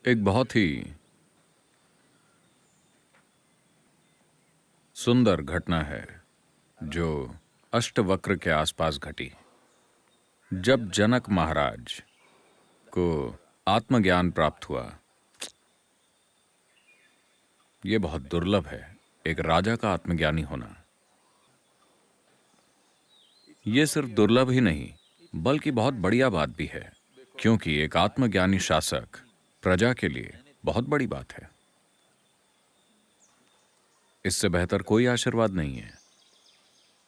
एक बहुत ही सुंदर घटना है जो अष्टवक्र के आसपास घटी। जब जनक महाराज को आत्मज्ञान प्राप्त हुआ, यह बहुत दुर्लभ है एक राजा का आत्मज्ञानी होना। यह सिर्फ दुर्लभ ही नहीं बल्कि बहुत बढ़िया बात भी है, क्योंकि एक आत्मज्ञानी शासक प्रजा के लिए बहुत बड़ी बात है। इससे बेहतर कोई आशीर्वाद नहीं है।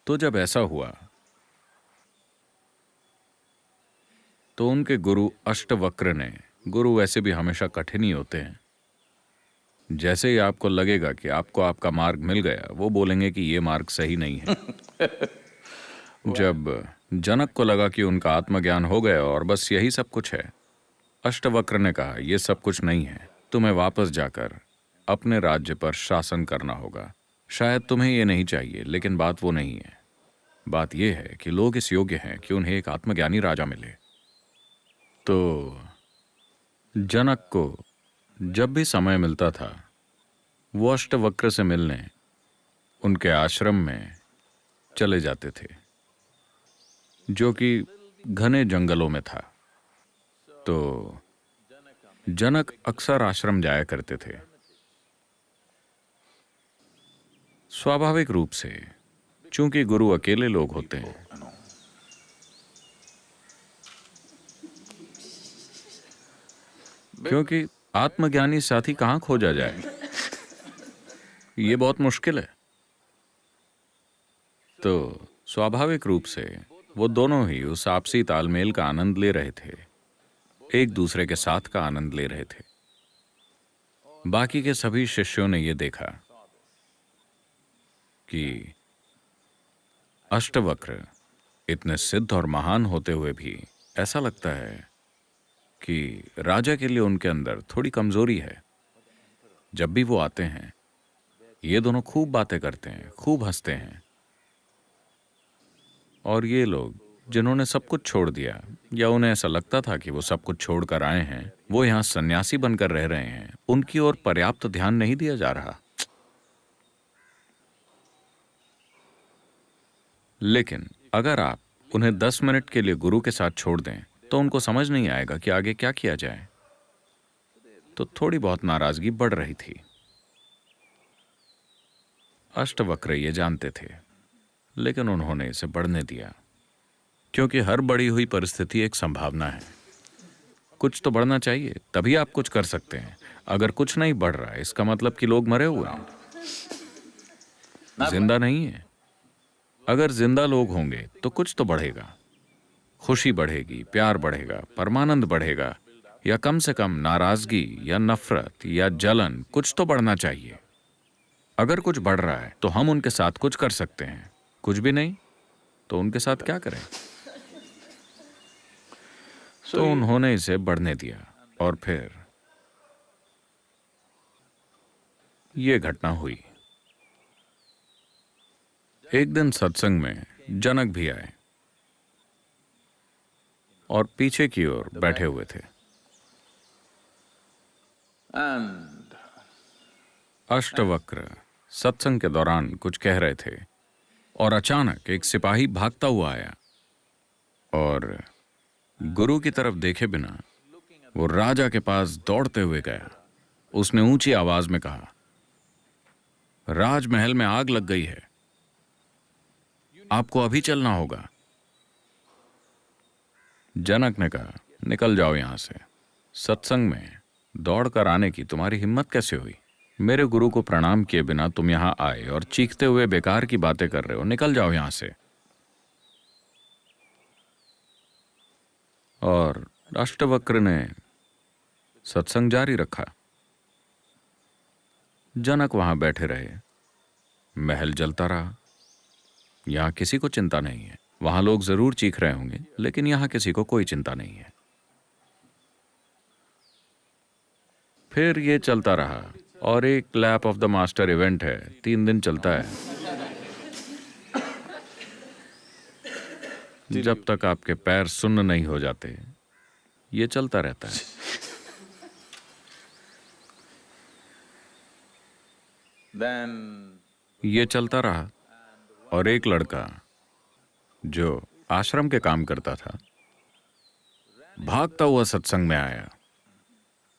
तो जब ऐसा हुआ तो उनके गुरु अष्टवक्र ने, गुरु वैसे भी हमेशा कठिन ही होते हैं, जैसे ही आपको लगेगा कि आपको आपका मार्ग मिल गया, वो बोलेंगे कि ये मार्ग सही नहीं है। जब जनक को लगा कि उनका आत्मज्ञान हो गया और बस यही सब कुछ है, अष्टवक्र ने कहा, यह सब कुछ नहीं है, तुम्हें वापस जाकर अपने राज्य पर शासन करना होगा। शायद तुम्हें यह नहीं चाहिए, लेकिन बात वो नहीं है। बात यह है कि लोग इस योग्य हैं कि उन्हें एक आत्मज्ञानी राजा मिले। तो जनक को जब भी समय मिलता था, वो अष्टवक्र से मिलने उनके आश्रम में चले जाते थे, जो कि घने जंगलों में था। तो जनक अक्सर आश्रम जाया करते थे, स्वाभाविक रूप से, चूंकि गुरु अकेले लोग होते हैं। क्योंकि आत्मज्ञानी साथी कहां खोजा जाए, यह बहुत मुश्किल है। तो स्वाभाविक रूप से वो दोनों ही उस आपसी तालमेल का आनंद ले रहे थे, एक दूसरे के साथ का आनंद ले रहे थे। बाकी के सभी शिष्यों ने यह देखा कि अष्टवक्र इतने सिद्ध और महान होते हुए भी ऐसा लगता है कि राजा के लिए उनके अंदर थोड़ी कमजोरी है। जब भी वो आते हैं, ये दोनों खूब बातें करते हैं, खूब हंसते हैं, और ये लोग जिन्होंने सब कुछ छोड़ दिया, या उन्हें ऐसा लगता था कि वो सब कुछ छोड़कर आए हैं, वो यहां सन्यासी बनकर रह रहे हैं, उनकी ओर पर्याप्त ध्यान नहीं दिया जा रहा। लेकिन अगर आप उन्हें 10 मिनट के लिए गुरु के साथ छोड़ दें, तो उनको समझ नहीं आएगा कि आगे क्या किया जाए। तो थोड़ी बहुत नाराजगी बढ़ रही थी। अष्टवक्र ये जानते थे, लेकिन उन्होंने इसे बढ़ने दिया, क्योंकि हर बढ़ी हुई परिस्थिति एक संभावना है। कुछ तो बढ़ना चाहिए, तभी आप कुछ कर सकते हैं। अगर कुछ नहीं बढ़ रहा है, इसका मतलब कि लोग मरे हुए हैं, जिंदा नहीं है। अगर जिंदा लोग होंगे तो कुछ तो बढ़ेगा, खुशी बढ़ेगी, प्यार बढ़ेगा, परमानंद बढ़ेगा, या कम से कम नाराजगी या नफरत या जलन, कुछ तो बढ़ना चाहिए। अगर कुछ बढ़ रहा है तो हम उनके साथ कुछ कर सकते हैं, कुछ भी नहीं तो उनके साथ क्या करें। तो उन्होंने इसे बढ़ने दिया, और फिर यह घटना हुई। एक दिन सत्संग में जनक भी आए और पीछे की ओर बैठे हुए थे। अष्टवक्र सत्संग के दौरान कुछ कह रहे थे, और अचानक एक सिपाही भागता हुआ आया और गुरु की तरफ देखे बिना वो राजा के पास दौड़ते हुए गया। उसने ऊंची आवाज में कहा, राजमहल में आग लग गई है, आपको अभी चलना होगा। जनक ने कहा, निकल जाओ यहां से। सत्संग में दौड़कर आने की तुम्हारी हिम्मत कैसे हुई? मेरे गुरु को प्रणाम किए बिना तुम यहां आए और चीखते हुए बेकार की बातें कर रहे हो, निकल जाओ यहां से। और अष्टवक्र ने सत्संग जारी रखा। जनक वहां बैठे रहे, महल जलता रहा। यहां किसी को चिंता नहीं है। वहां लोग जरूर चीख रहे होंगे, लेकिन यहां किसी को कोई चिंता नहीं है। फिर ये चलता रहा, और एक clap of the master event है, 3 दिन चलता है। जब तक आपके पैर सुन्न नहीं हो जाते, ये चलता रहता है। ये चलता रहा और एक लड़का जो आश्रम के काम करता था भागता हुआ सत्संग में आया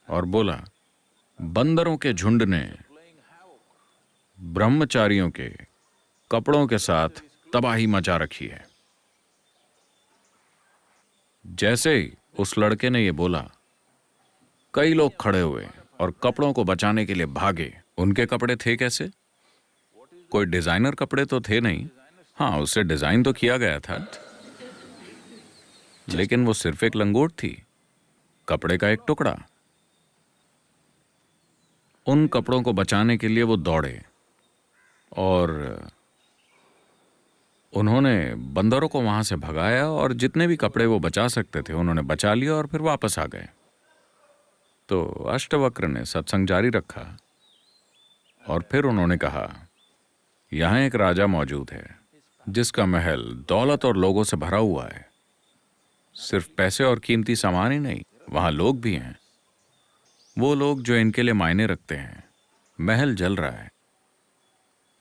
और बोला, बंदरों के झुंड ने ब्रह्मचारियों के कपड़ों के साथ तबाही मचा रखी है। जैसे ही उस लड़के ने ये बोला, कई लोग खड़े हुए और कपड़ों को बचाने के लिए भागे। उनके कपड़े थे कैसे? कोई डिजाइनर कपड़े तो थे नहीं। हाँ, उससे डिजाइन तो किया गया था, लेकिन वो सिर्फ एक लंगोट थी, कपड़े का एक टुकड़ा। उन कपड़ों को बचाने के लिए वो दौड़े और उन्होंने बंदरों को वहां से भगाया और जितने भी कपड़े वो बचा सकते थे उन्होंने बचा लिया और फिर वापस आ गए। तो अष्टवक्र ने सत्संग जारी रखा और फिर उन्होंने कहा, यहां एक राजा मौजूद है जिसका महल दौलत और लोगों से भरा हुआ है। सिर्फ पैसे और कीमती सामान ही नहीं, वहां लोग भी हैं, वो लोग जो इनके लिए मायने रखते हैं। महल जल रहा है,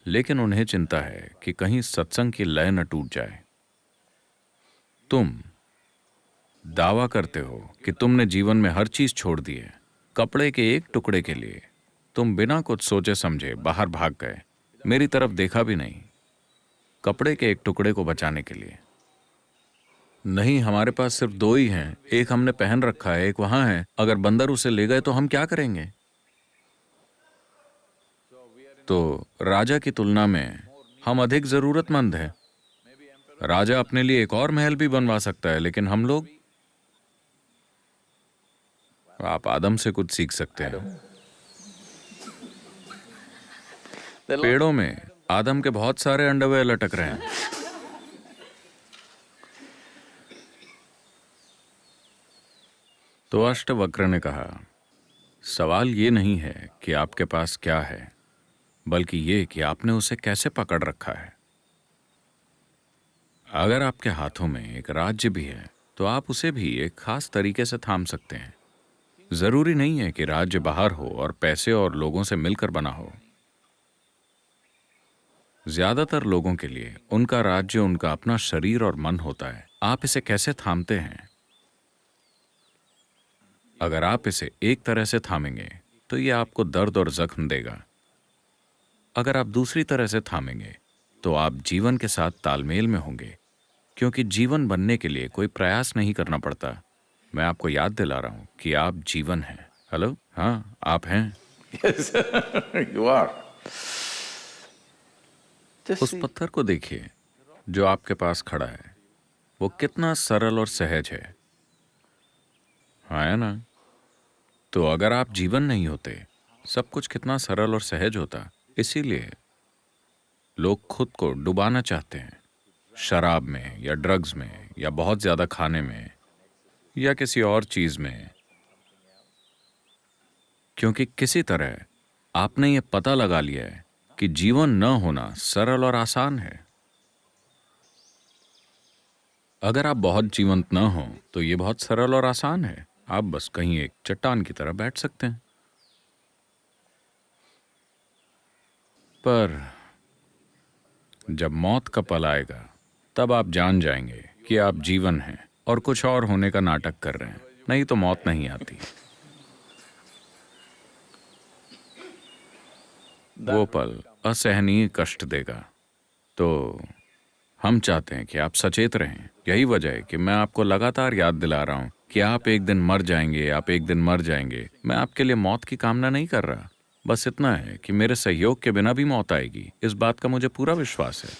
लेकिन उन्हें चिंता है कि कहीं सत्संग की लय न टूट जाए। तुम दावा करते हो कि तुमने जीवन में हर चीज छोड़ दी है, कपड़े के एक टुकड़े के लिए तुम बिना कुछ सोचे समझे बाहर भाग गए, मेरी तरफ देखा भी नहीं, कपड़े के एक टुकड़े को बचाने के लिए। नहीं, हमारे पास सिर्फ दो ही हैं, एक हमने पहन रखा है, एक वहां है। अगर बंदर उसे ले गए तो हम क्या करेंगे? तो राजा की तुलना में हम अधिक जरूरतमंद हैं। राजा अपने लिए एक और महल भी बनवा सकता है, लेकिन हम लोग। आप आदम से कुछ सीख सकते हैं। पेड़ों में आदम के बहुत सारे अंडरवेयर लटक रहे हैं। तो अष्टवक्र ने कहा, सवाल ये नहीं है कि आपके पास क्या है, बल्कि ये कि आपने उसे कैसे पकड़ रखा है। अगर आपके हाथों में एक राज्य भी है तो आप उसे भी एक खास तरीके से थाम सकते हैं। जरूरी नहीं है कि राज्य बाहर हो और पैसे और लोगों से मिलकर बना हो। ज्यादातर लोगों के लिए उनका राज्य उनका अपना शरीर और मन होता है। आप इसे कैसे थामते हैं? अगर आप इसे एक तरह से थामेंगे तो ये आपको दर्द और जख्म देगा। अगर आप दूसरी तरह से थामेंगे तो आप जीवन के साथ तालमेल में होंगे, क्योंकि जीवन बनने के लिए कोई प्रयास नहीं करना पड़ता। मैं आपको याद दिला रहा हूं कि आप जीवन हैं। हेलो, हाँ, आप हैं। Yes, you are. उस पत्थर को देखिए जो आपके पास खड़ा है, वो कितना सरल और सहज है, हाँ है ना? तो अगर आप जीवन नहीं होते, सब कुछ कितना सरल और सहज होता। इसीलिए लोग खुद को डुबाना चाहते हैं, शराब में या ड्रग्स में या बहुत ज्यादा खाने में या किसी और चीज में, क्योंकि किसी तरह आपने ये पता लगा लिया है कि जीवन न होना सरल और आसान है। अगर आप बहुत जीवंत न हो तो ये बहुत सरल और आसान है। आप बस कहीं एक चट्टान की तरह बैठ सकते हैं। पर जब मौत का पल आएगा तब आप जान जाएंगे कि आप जीवन हैं और कुछ और होने का नाटक कर रहे हैं। नहीं तो मौत नहीं आती। वो पल असहनीय कष्ट देगा। तो हम चाहते हैं कि आप सचेत रहें। यही वजह है कि मैं आपको लगातार याद दिला रहा हूं कि आप एक दिन मर जाएंगे, आप एक दिन मर जाएंगे। मैं आपके लिए मौत की कामना नहीं कर रहा, बस इतना है कि मेरे सहयोग के बिना भी मौत आएगी, इस बात का मुझे पूरा विश्वास है।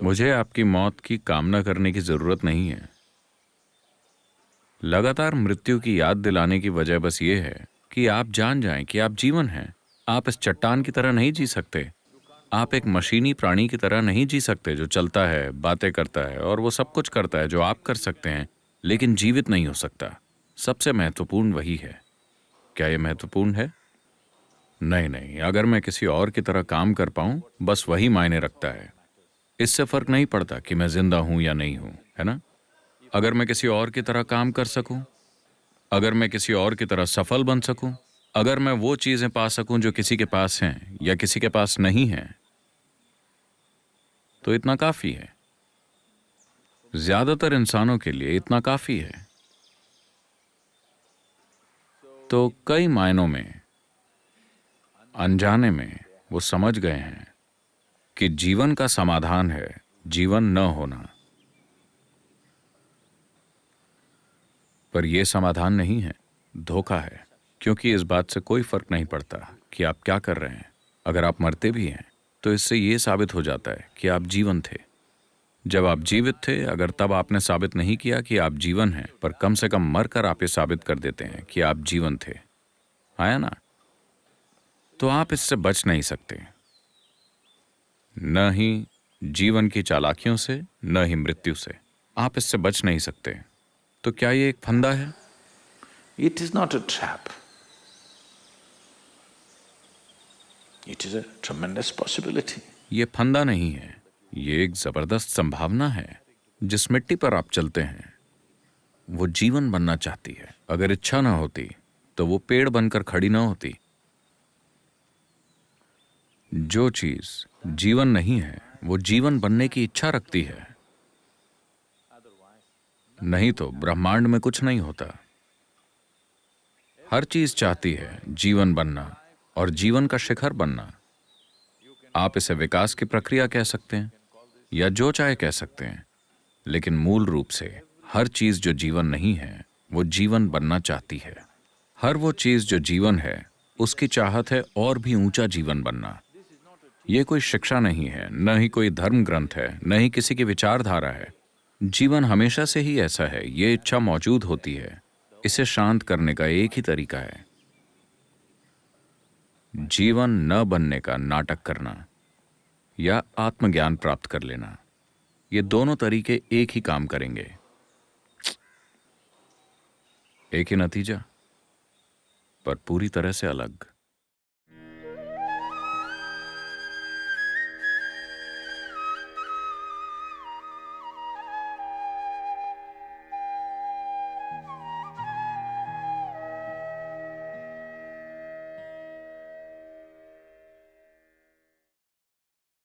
मुझे आपकी मौत की कामना करने की जरूरत नहीं है। लगातार मृत्यु की याद दिलाने की वजह बस ये है कि आप जान जाएं कि आप जीवन हैं। आप इस चट्टान की तरह नहीं जी सकते। आप एक मशीनी प्राणी की तरह नहीं जी सकते जो चलता है, बातें करता है और वो सब कुछ करता है जो आप कर सकते हैं, लेकिन जीवित नहीं हो सकता। सबसे महत्वपूर्ण वही है। क्या ये महत्वपूर्ण है? नहीं नहीं, अगर मैं किसी और की तरह काम कर पाऊं, बस वही मायने रखता है। इससे फर्क नहीं पड़ता कि मैं जिंदा हूं या नहीं हूं, है ना? अगर मैं किसी और की तरह काम कर सकूं, अगर मैं किसी और की तरह सफल बन सकूं, अगर मैं वो चीजें पा सकूं जो किसी के पास हैं या किसी के पास नहीं हैं, तो इतना काफी है। ज्यादातर इंसानों के लिए इतना काफी है। तो कई मायनों में, अनजाने में, वो समझ गए हैं कि जीवन का समाधान है जीवन न होना। पर यह समाधान नहीं है, धोखा है। क्योंकि इस बात से कोई फर्क नहीं पड़ता कि आप क्या कर रहे हैं। अगर आप मरते भी हैं तो इससे यह साबित हो जाता है कि आप जीवन थे। जब आप जीवित थे, अगर तब आपने साबित नहीं किया कि आप जीवन हैं, पर कम से कम मरकर आप ये साबित कर देते हैं कि आप जीवन थे, आया ना? तो आप इससे बच नहीं सकते, न ही जीवन की चालाकियों से, न ही मृत्यु से। आप इससे बच नहीं सकते। तो क्या ये एक फंदा है? It is not a trap. It is a tremendous possibility. ये फंदा नहीं है, ये एक जबरदस्त संभावना है। जिस मिट्टी पर आप चलते हैं वो जीवन बनना चाहती है। अगर इच्छा ना होती तो वो पेड़ बनकर खड़ी ना होती। जो चीज जीवन नहीं है वो जीवन बनने की इच्छा रखती है, नहीं तो ब्रह्मांड में कुछ नहीं होता। हर चीज चाहती है जीवन बनना और जीवन का शिखर बनना। आप इसे विकास की प्रक्रिया कह सकते हैं या जो चाहे कह सकते हैं, लेकिन मूल रूप से हर चीज जो जीवन नहीं है वो जीवन बनना चाहती है। हर वो चीज जो जीवन है उसकी चाहत है और भी ऊंचा जीवन बनना। ये कोई शिक्षा नहीं है, न ही कोई धर्म ग्रंथ है, न ही किसी की विचारधारा है। जीवन हमेशा से ही ऐसा है। ये इच्छा मौजूद होती है। इसे शांत करने का एक ही तरीका है, जीवन न बनने का नाटक करना या आत्मज्ञान प्राप्त कर लेना। ये दोनों तरीके एक ही काम करेंगे, एक ही नतीजा, पर पूरी तरह से अलग।